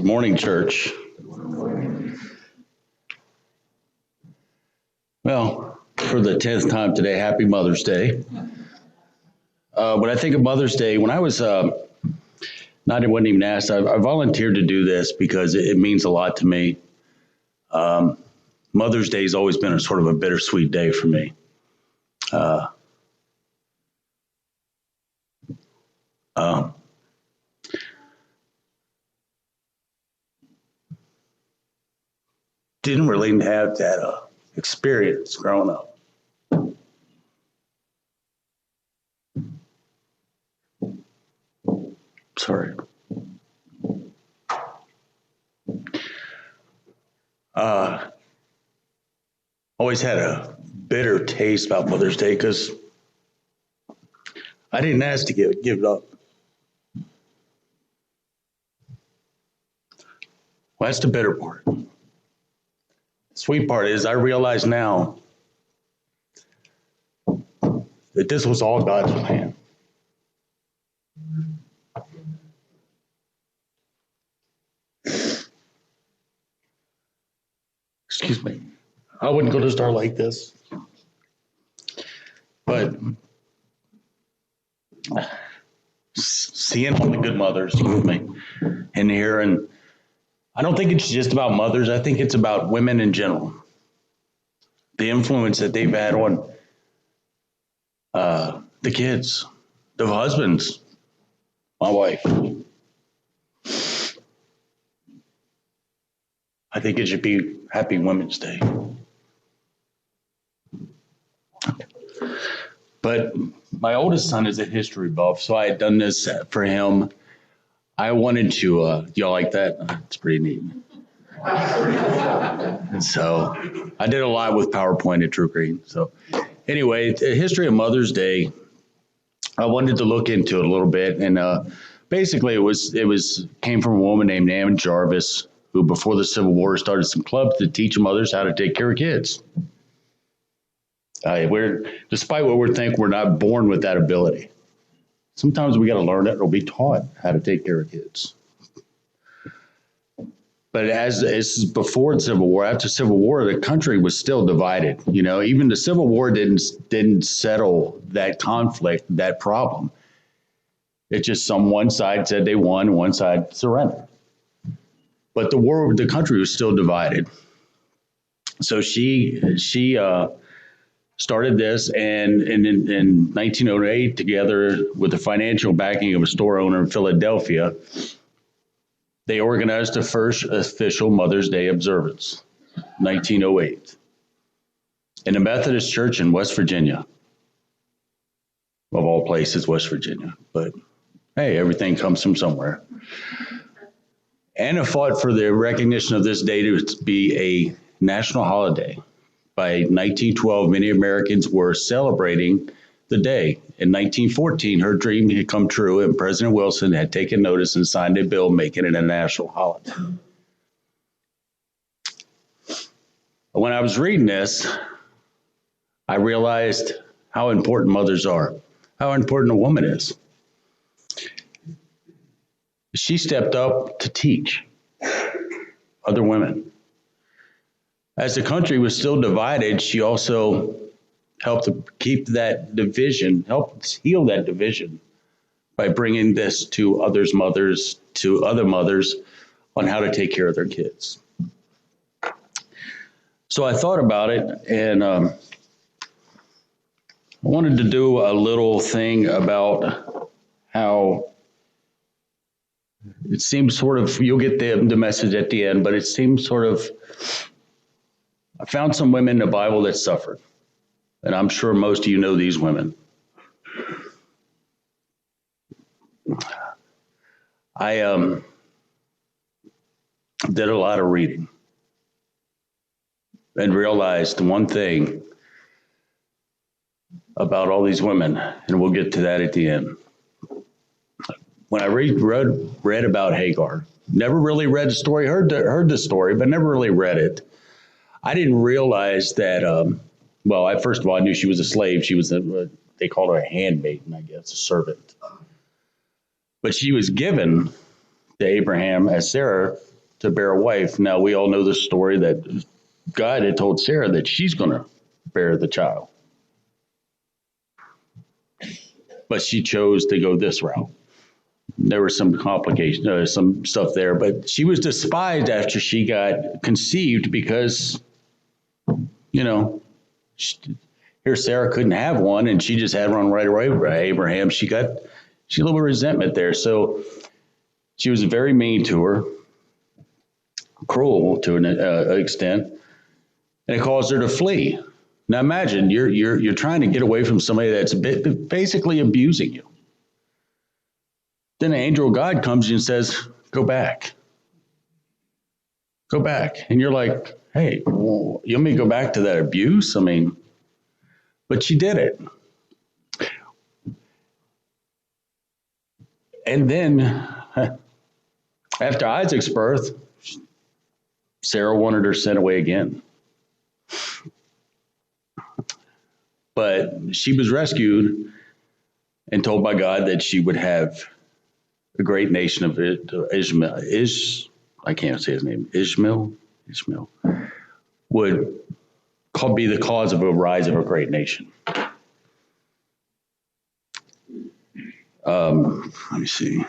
Good morning, church. Well, for the 10th time today, happy Mother's Day. When I think of Mother's Day, when I was, not, it wasn't even asked, I volunteered to do this because it means a lot to me. Mother's Day has always been a sort of a bittersweet day for me. Um, didn't really have that experience growing up. Sorry. Always had a bitter taste about Mother's Day because I didn't ask to give it up. Well, that's the bitter part. The sweet part is I realize now that this was all God's plan. Excuse me. I wouldn't go to start like this. But seeing all the good mothers with me in here, and I don't think it's just about mothers. I think it's about women in general. The influence that they've had on the kids, the husbands, my wife. I think it should be Happy Women's Day. But my oldest son is a history buff, so I had done this for him. I wanted to, y'all like that? It's pretty neat. And so I did a lot with PowerPoint at True Green. So anyway, the history of Mother's Day, I wanted to look into it a little bit. And basically it came from a woman named Ann Jarvis, who before the Civil War started some clubs to teach mothers how to take care of kids. Despite what we think, we're not born with that ability. Sometimes we got to learn it or be taught how to take care of kids. But as before the Civil War, after Civil War, the country was still divided. You know, even the Civil War didn't settle that conflict, that problem. It just one side said they won, one side surrendered. But the country was still divided. So she started this, and in 1908, together with the financial backing of a store owner in Philadelphia, they organized the first official Mother's Day observance, 1908, in a Methodist church in West Virginia. Of all places, West Virginia. But hey, everything comes from somewhere. Anna fought for the recognition of this day to be a national holiday. By 1912, many Americans were celebrating the day. In 1914, her dream had come true, and President Wilson had taken notice and signed a bill making it a national holiday. When I was reading this, I realized how important mothers are, how important a woman is. She stepped up to teach other women. As the country was still divided, she also helped to keep that division, helped heal that division by bringing this to other mothers on how to take care of their kids. So I thought about it, and I wanted to do a little thing about how it seems sort of, you'll get the message at the end, but it seems sort of, I found some women in the Bible that suffered. And I'm sure most of you know these women. I did a lot of reading and realized one thing about all these women, and we'll get to that at the end. When I read about Hagar, never really read the story, heard the story, but never really read it. I didn't realize that, first of all, I knew she was a slave. She was they called her a handmaiden, I guess, a servant. But she was given to Abraham as Sarah to bear a wife. Now, we all know the story that God had told Sarah that she's going to bear the child. But she chose to go this route. There was some complications, some stuff there, but she was despised after she got conceived because, you know, here Sarah couldn't have one and she just had one right away with Abraham. She got a little bit of resentment there. So she was very mean to her, cruel to an extent, and it caused her to flee. Now imagine you're trying to get away from somebody that's basically abusing you. Then an angel of God comes and says, go back. Go back. And you're like, hey, well, you want me to go back to that abuse? I mean, but she did it. And then after Isaac's birth, Sarah wanted her sent away again. But she was rescued and told by God that she would have a great nation of Ishmael. I can't say his name. Ishmael would be the cause of a rise of a great nation. Let me see.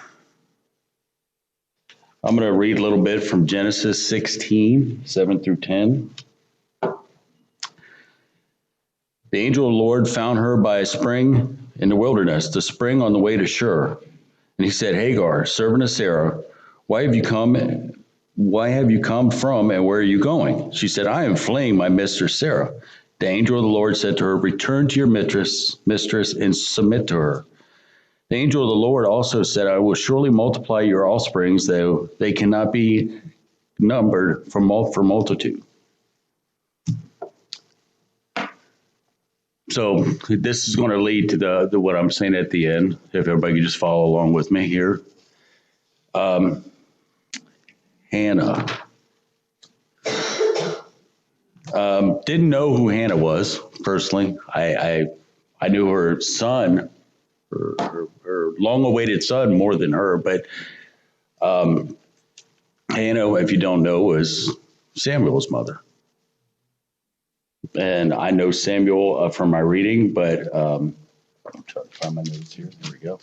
I'm going to read a little bit from Genesis 16, 7 through 10. The angel of the Lord found her by a spring in the wilderness, the spring on the way to Shur. And he said, Hagar, servant of Sarah, why have you come from and where are you going? She said, I am fleeing my mistress Sarah. The angel of the Lord said to her, return to your mistress and submit to her. The angel of the Lord also said, I will surely multiply your offsprings, though they cannot be numbered for multitude. So this is going to lead to the what I'm saying at the end, if everybody could just follow along with me here. Hannah. Didn't know who Hannah was personally. I knew her son, her long-awaited son, more than her. But Hannah, if you don't know, was Samuel's mother. And I know Samuel from my reading, but I'm trying to find my notes here. There we go.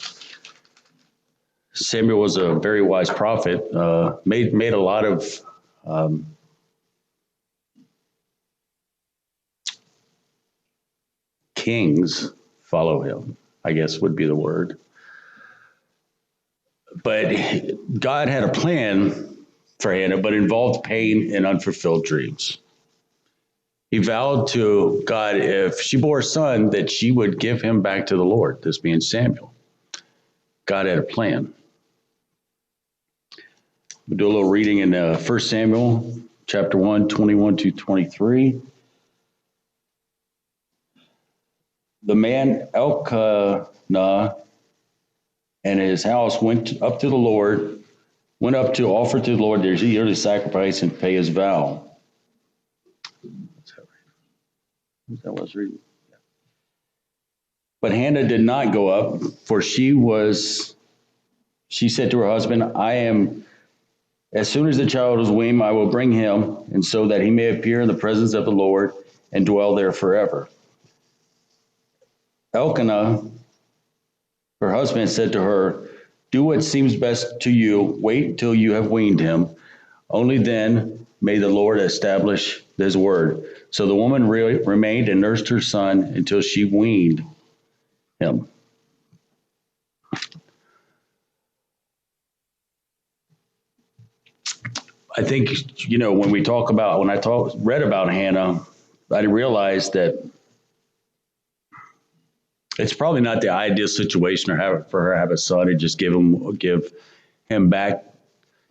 Samuel was a very wise prophet. Made a lot of kings follow him, I guess would be the word. But God had a plan for Hannah, but involved pain and unfulfilled dreams. He vowed to God, if she bore a son, that she would give him back to the Lord, this being Samuel. God had a plan. We'll do a little reading in 1 Samuel chapter 1, 21 to 23. The man Elkanah and his house went up to the Lord, went up to offer to the Lord their yearly sacrifice and pay his vow. That was reading. But Hannah did not go up, for she said to her husband, as soon as the child is weaned, I will bring him, and so that he may appear in the presence of the Lord and dwell there forever. Elkanah, her husband, said to her, do what seems best to you. Wait till you have weaned him. Only then may the Lord establish his word. So the woman remained and nursed her son until she weaned him. I think, when I read about Hannah, I realized that it's probably not the ideal situation for her to have a son and just give him back,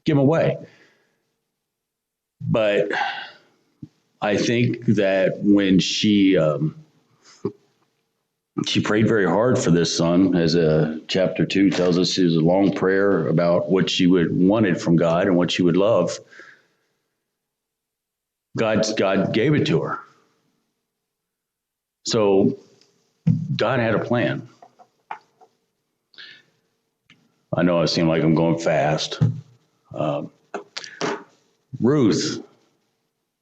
give him away. But I think that when she prayed very hard for this son, as chapter 2 tells us, it was a long prayer about what she wanted from God and what she would love. God gave it to her. So God had a plan. I know I seem like I'm going fast. Ruth,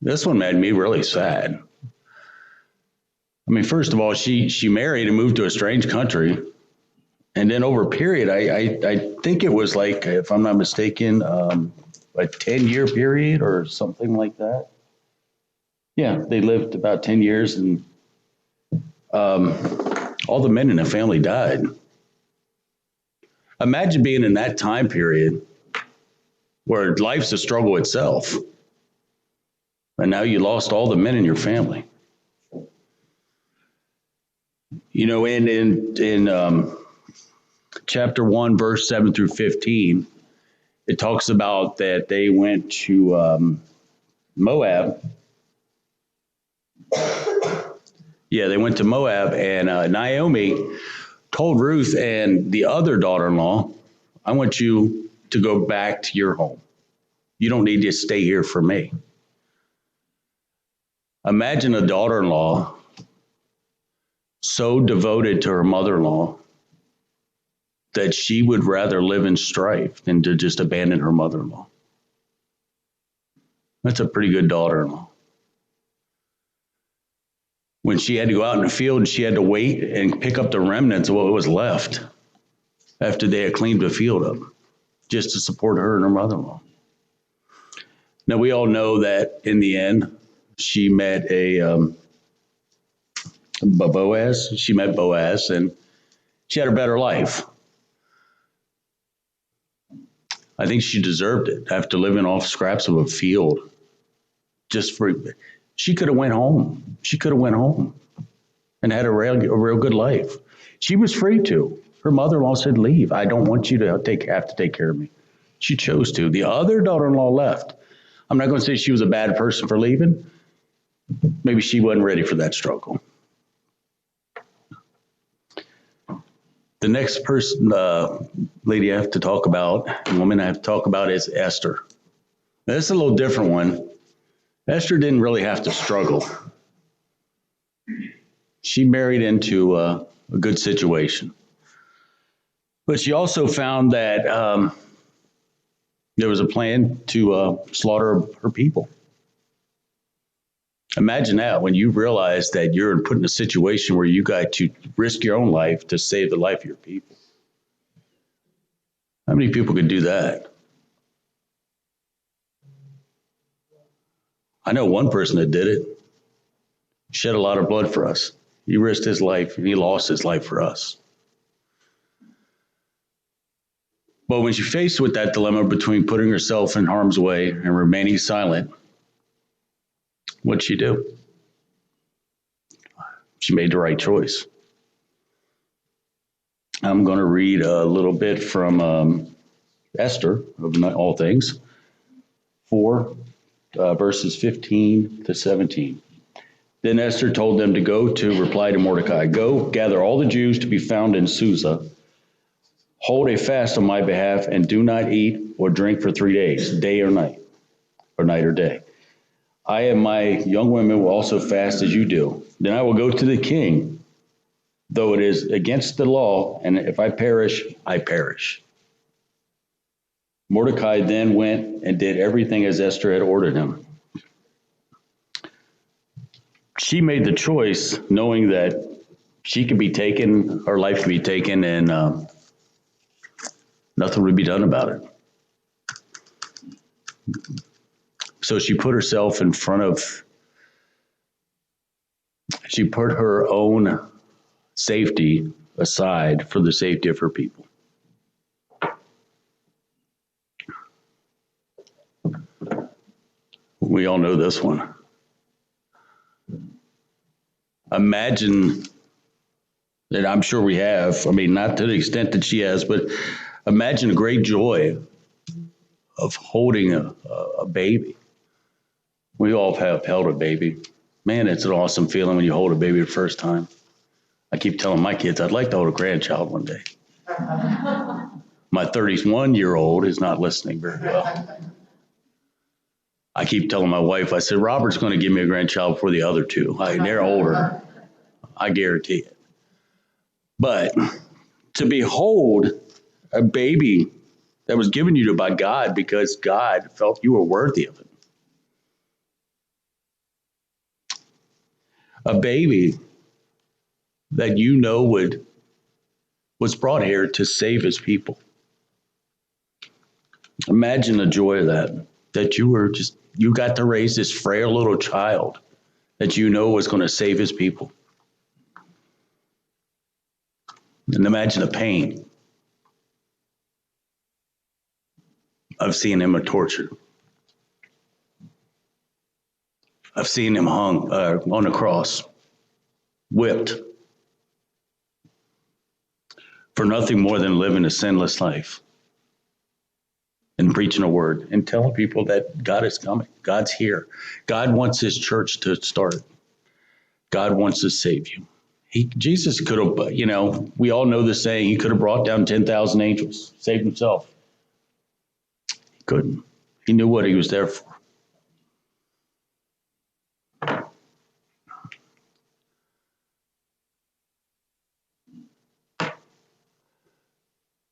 this one made me really sad. I mean, first of all, she married and moved to a strange country. And then over a period, I think it was like, if I'm not mistaken, a 10-year period or something like that. Yeah, they lived about 10 years and all the men in the family died. Imagine being in that time period where life's a struggle itself. And now you lost all the men in your family. You know, in chapter 1, verse 7 through 15, it talks about that they went to Moab. Yeah, they went to Moab, and Naomi told Ruth and the other daughter-in-law, I want you to go back to your home. You don't need to stay here for me. Imagine a daughter-in-law so devoted to her mother-in-law that she would rather live in strife than to just abandon her mother-in-law. That's a pretty good daughter-in-law. When she had to go out in the field and she had to wait and pick up the remnants of what was left after they had cleaned the field up, just to support her and her mother-in-law. Now, we all know that in the end, she met Boaz. She met Boaz, and she had a better life. I think she deserved it after living off scraps of a field. She could have went home. She could have went home and had a real good life. She was free to. Her mother-in-law said, leave. I don't want you to have to take care of me. She chose to. The other daughter-in-law left. I'm not going to say she was a bad person for leaving. Maybe she wasn't ready for that struggle. The next person, lady I have to talk about, woman I have to talk about is Esther. Now, this is a little different one. Esther didn't really have to struggle. She married into a good situation. But she also found that there was a plan to slaughter her people. Imagine that when you realize that you're put in a situation where you got to risk your own life to save the life of your people. How many people could do that? I know one person that did it. Shed a lot of blood for us. He risked his life and he lost his life for us. But when she's faced with that dilemma between putting herself in harm's way and remaining silent, what'd she do? She made the right choice. I'm going to read a little bit from Esther, of all things, 4 verses 15 to 17. Then Esther told them to go to reply to Mordecai, go gather all the Jews to be found in Susa. Hold a fast on my behalf and do not eat or drink for 3 days, day or night or day. I and my young women will also fast as you do. Then I will go to the king, though it is against the law, and if I perish, I perish. Mordecai then went and did everything as Esther had ordered him. She made the choice knowing that she could be taken, her life could be taken, and nothing would be done about it. So she put herself in front of, she put her own safety aside for the safety of her people. We all know this one. Imagine, and I'm sure we have, I mean, not to the extent that she has, but imagine the great joy of holding a baby. We all have held a baby. Man, it's an awesome feeling when you hold a baby the first time. I keep telling my kids, I'd like to hold a grandchild one day. My 31-year-old is not listening very well. I keep telling my wife, I said, Robert's going to give me a grandchild before the other two. They're older. I guarantee it. But to behold a baby that was given you by God because God felt you were worthy of it. a baby that was brought here to save his people. Imagine the joy of that you got to raise this frail little child that was going to save his people. And imagine the pain of seeing him tortured. I've seen him hung on a cross, whipped, for nothing more than living a sinless life and preaching a word and telling people that God is coming. God's here. God wants his church to start. God wants to save you. Jesus could have, we all know the saying, he could have brought down 10,000 angels, saved himself. He couldn't. He knew what he was there for.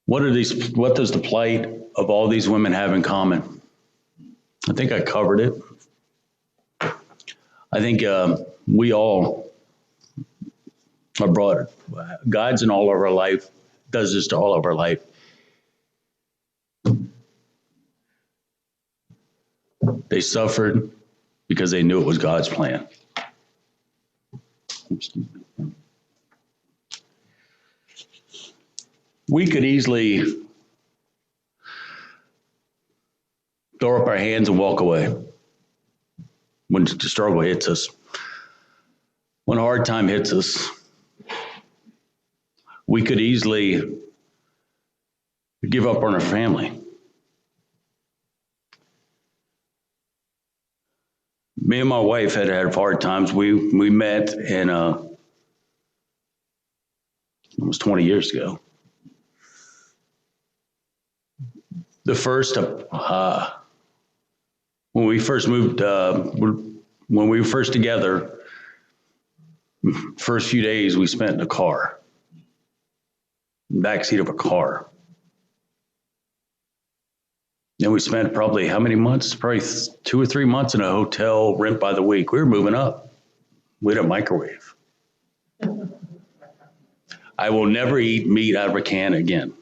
What does the plight of all these women have in common? I think I covered it. I think we all are brought. God's in all of our life, does this to all of our life. They suffered because they knew it was God's plan. We could easily throw up our hands and walk away when the struggle hits us. When a hard time hits us, we could easily give up on our family. Me and my wife had hard times. We met in almost 20 years ago. The first, when we first moved, when we were first together, first few days we spent in a car, backseat of a car. Then we spent probably how many months? Probably 2 or 3 months in a hotel, rent by the week. We were moving up. We had a microwave. I will never eat meat out of a can again.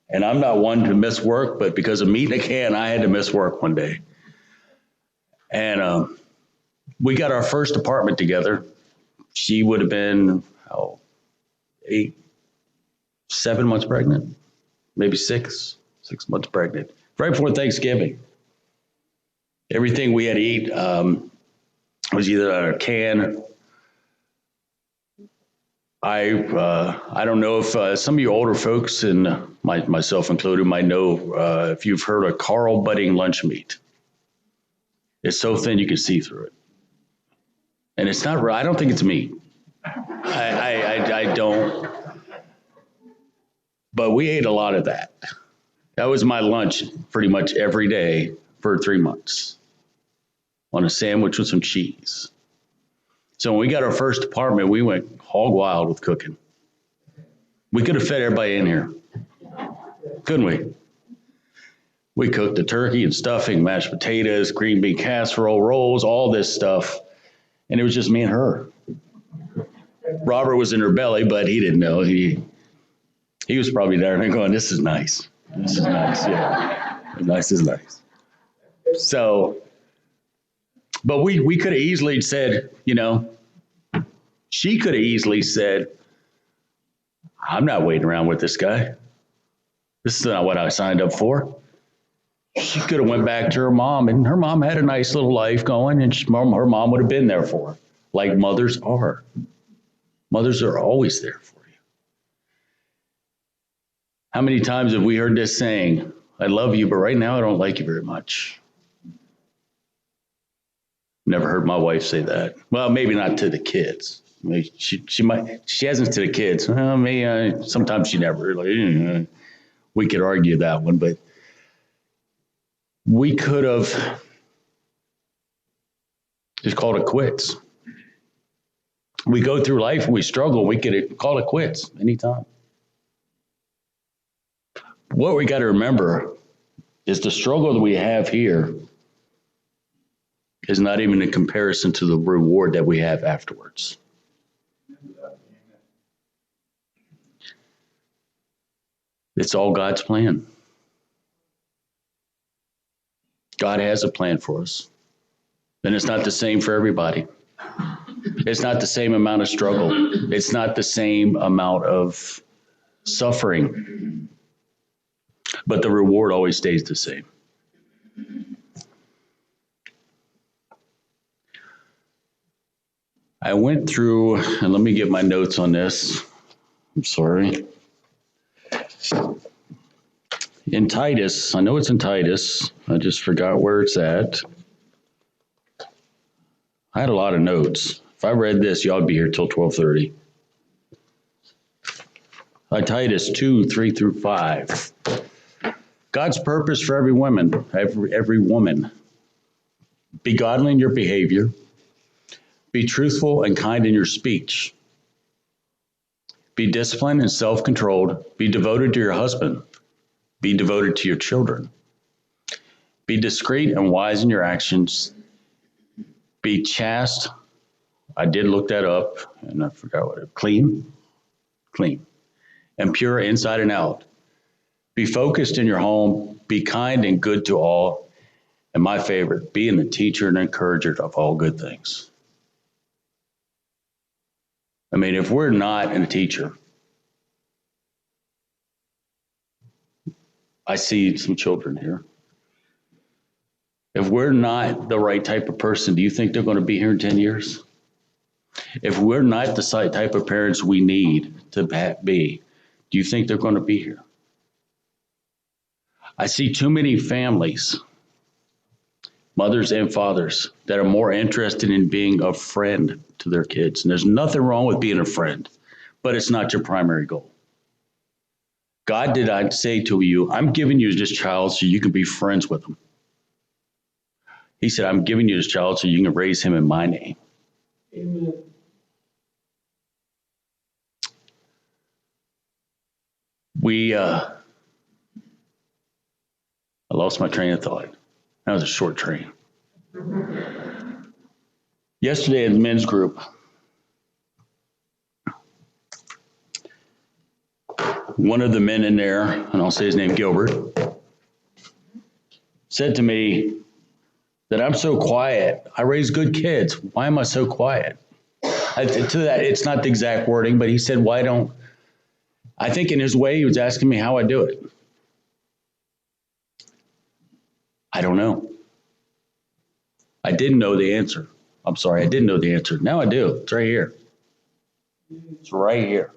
And I'm not one to miss work, but because of meat in a can, I had to miss work one day. And we got our first apartment together. She would have been 7 months pregnant, maybe 6 months pregnant, right before Thanksgiving. Everything we had to eat was either out of a can. I don't know if some of you older folks, and myself included, might know if you've heard of Carl Budding lunch meat. It's so thin you can see through it. And it's not, I don't think it's meat. I don't. But we ate a lot of that. That was my lunch pretty much every day for 3 months, on a sandwich with some cheese. So when we got our first apartment, we went hog wild with cooking. We could have fed everybody in here, couldn't we? We cooked the turkey and stuffing, mashed potatoes, green bean casserole, rolls, all this stuff. And it was just me and her. Robert was in her belly, but he didn't know. He was probably there and going, this is nice. This is nice, yeah. Nice is nice. So, but we could have easily said, she could have easily said, I'm not waiting around with this guy. This is not what I signed up for. She could have went back to her mom, and her mom had a nice little life going, and her mom would have been there for her, like mothers are. Mothers are always there for you. How many times have we heard this saying, I love you, but right now I don't like you very much? Never heard my wife say that. Well, maybe not to the kids. I mean, she hasn't to the kids. Sometimes she never. We could argue that one, but we could have just called it quits. We go through life and we struggle. We could call it quits anytime. What we got to remember is the struggle that we have here is not even in comparison to the reward that we have afterwards. It's all God's plan. God has a plan for us. And it's not the same for everybody. It's not the same amount of struggle. It's not the same amount of suffering. But the reward always stays the same. I went through, and let me get my notes on this. I'm sorry. In Titus, I know it's in Titus. I just forgot where it's at. I had a lot of notes. If I read this, y'all would be here till 12:30. Titus 2:3-5. God's purpose for every woman, every woman. Be godly in your behavior. Be truthful and kind in your speech. Be disciplined and self-controlled. Be devoted to your husband. Be devoted to your children. Be discreet and wise in your actions. Be chaste. I did look that up and I forgot what it. Clean. And pure inside and out. Be focused in your home. Be kind and good to all. And my favorite, being the teacher and encourager of all good things. I mean, if we're not a teacher, I see some children here. If we're not the right type of person, do you think they're going to be here in 10 years? If we're not the type of parents we need to be, do you think they're going to be here? I see too many families, mothers and fathers, that are more interested in being a friend to their kids. And there's nothing wrong with being a friend, but it's not your primary goal. God did not say to you, I'm giving you this child so you can be friends with him. He said, I'm giving you this child so you can raise him in my name. Amen. I lost my train of thought. That was a short train. Yesterday in the men's group, one of the men in there, and I'll say his name, Gilbert, said to me that I'm so quiet. I raise good kids. Why am I so quiet? To that, it's not the exact wording, but he said, I think in his way, he was asking me how I do it. I don't know. I didn't know the answer. I'm sorry, I didn't know the answer. Now I do. It's right here. It's right here.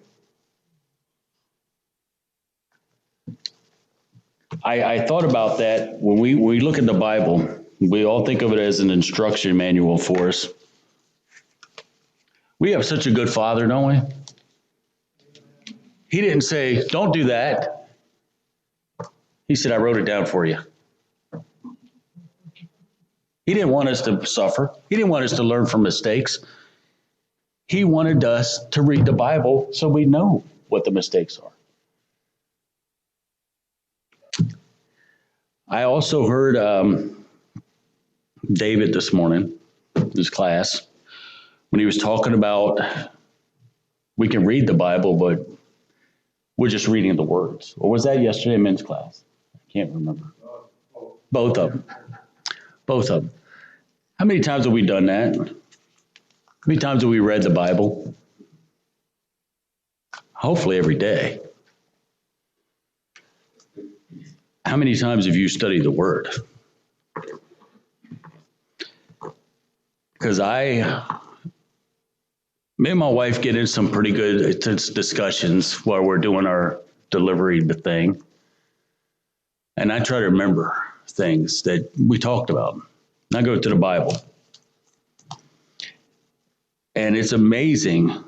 I thought about that when we look at the Bible, we all think of it as an instruction manual for us. We have such a good father, don't we? He didn't say, don't do that. He said, I wrote it down for you. He didn't want us to suffer. He didn't want us to learn from mistakes. He wanted us to read the Bible so we know what the mistakes are. I also heard David this morning, his class, when he was talking about we can read the Bible, but we're just reading the words. Or was that yesterday in men's class? I can't remember. Both of them. How many times have we done that? How many times have we read the Bible? Hopefully every day. How many times have you studied the Word? Because me and my wife get in some pretty good discussions while we're doing our delivery thing. And I try to remember things that we talked about. I go to the Bible. And it's amazing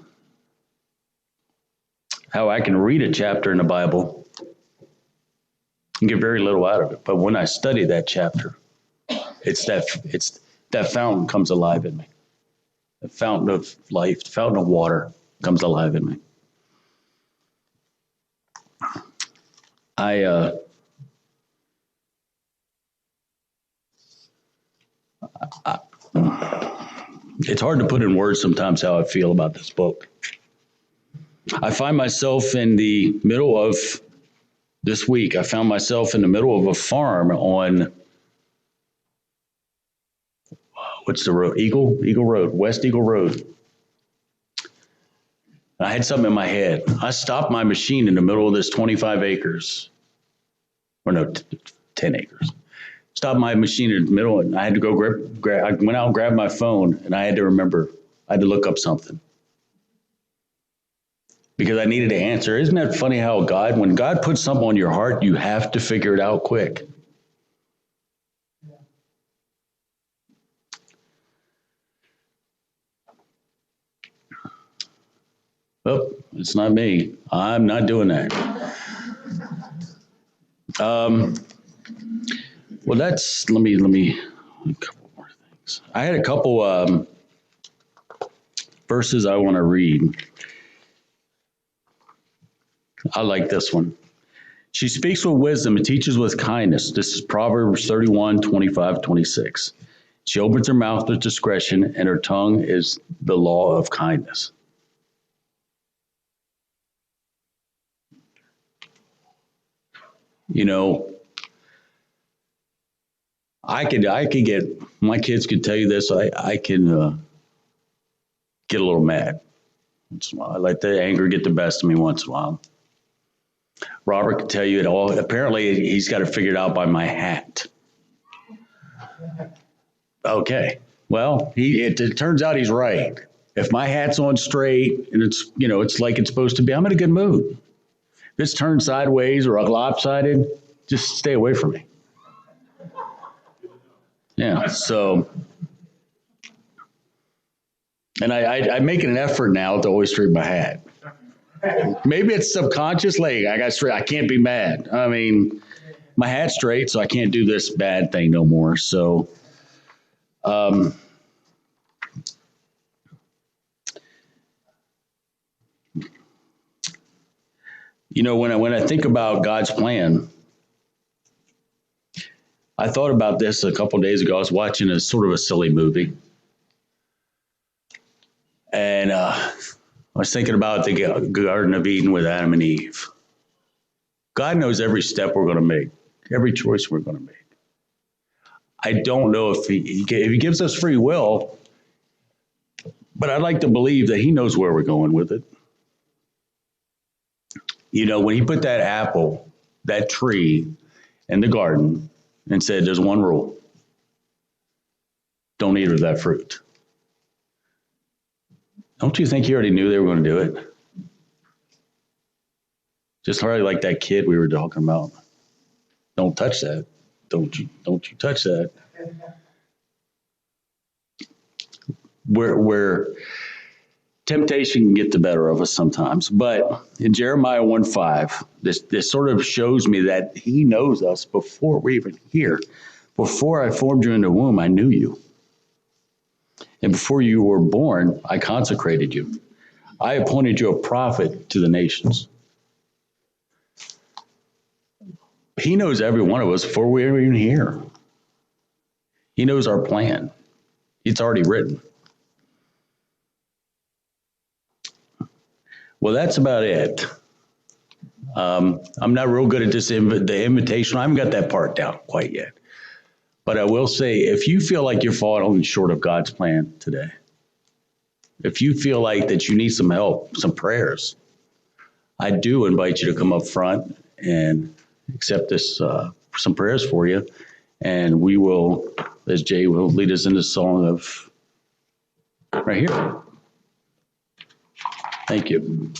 how I can read a chapter in the Bible and get very little out of it. But when I study that chapter, it's that fountain comes alive in me. The fountain of life, the fountain of water comes alive in me. It's hard to put in words sometimes how I feel about this book. I find myself in the middle of this week, I found myself in the middle of a farm on what's the road? Eagle Road, West Eagle Road. I had something in my head. I stopped my machine in the middle of this 25 acres, or no, 10 acres. Stopped my machine in the middle, and I had to go grab. I went out and grabbed my phone, and I had to remember. I had to look up something because I needed to answer. Isn't that funny how when God puts something on your heart, you have to figure it out quick. Oh, it's not me. I'm not doing that. Well, let me, a couple more things. I had a couple verses I want to read. I like this one. She speaks with wisdom and teaches with kindness. This is Proverbs 31, 25, 26. She opens her mouth with discretion, and her tongue is the law of kindness. You know, I could get, my kids could tell you this, I can get a little mad once in a while. I let the anger get the best of me once in a while. Robert can tell you it all. Apparently, he's got it figured out by my hat. Okay. Well, it turns out he's right. If my hat's on straight and it's like it's supposed to be, I'm in a good mood. If it's turned sideways or lopsided, just stay away from me. Yeah. So, and I make an effort now to always straighten my hat. Maybe it's subconscious. Like I can't be mad. I mean, my hat's straight, so I can't do this bad thing no more. So, when I think about God's plan, I thought about this a couple of days ago. I was watching a sort of a silly movie, and I was thinking about the Garden of Eden with Adam and Eve. God knows every step we're going to make, every choice we're going to make. I don't know if he gives us free will, but I'd like to believe that he knows where we're going with it. When he put that apple, that tree in the garden and said, there's one rule. Don't eat of that fruit. Don't you think he already knew they were going to do it? Just hardly like that kid we were talking about. Don't touch that. Don't you touch that. Where temptation can get the better of us sometimes. But in Jeremiah 1:5, this sort of shows me that he knows us before we're even here. Before I formed you in the womb, I knew you. And before you were born, I consecrated you. I appointed you a prophet to the nations. He knows every one of us before we're even here. He knows our plan. It's already written. Well, that's about it. I'm not real good at the invitation. I haven't got that part down quite yet. But I will say, if you feel like you're falling short of God's plan today, if you feel like that you need some help, some prayers, I do invite you to come up front and accept some prayers for you. And we will, as Jay will lead us in the song of right here. Thank you.